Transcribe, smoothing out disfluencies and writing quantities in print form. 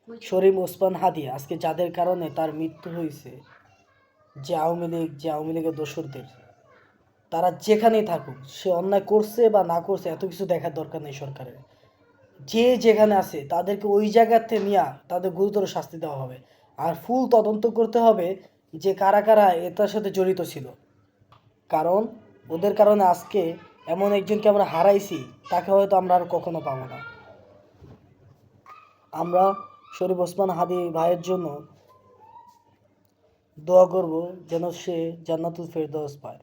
শরীফ ওসমান হাদি আজকে যাদের কারণে তার মৃত্যু হয়েছে, যে আওয়ামী লীগের দোসরদের, তারা যেখানেই থাকুক, সে অন্যায় করছে বা না করছে এত কিছু দেখার দরকার নেই সরকারের। যে যেখানে আছে তাদেরকে ওই জায়গাতে নিয়ে তাদের গুরুতর শাস্তি দেওয়া হবে। আর ফুল তদন্ত করতে হবে যে কারা কারা এটার সাথে জড়িত ছিল। কারণ ওদের কারণে আজকে এমন একজনকে আমরা হারাইছি, তাকে হয়তো আমরা আর কখনো পাবো না। আমরা শরীফ ওসমান হাদি ভাইয়ের জন্য দোয়া করব যেন সে জান্নাতুল ফেরদৌস পায়।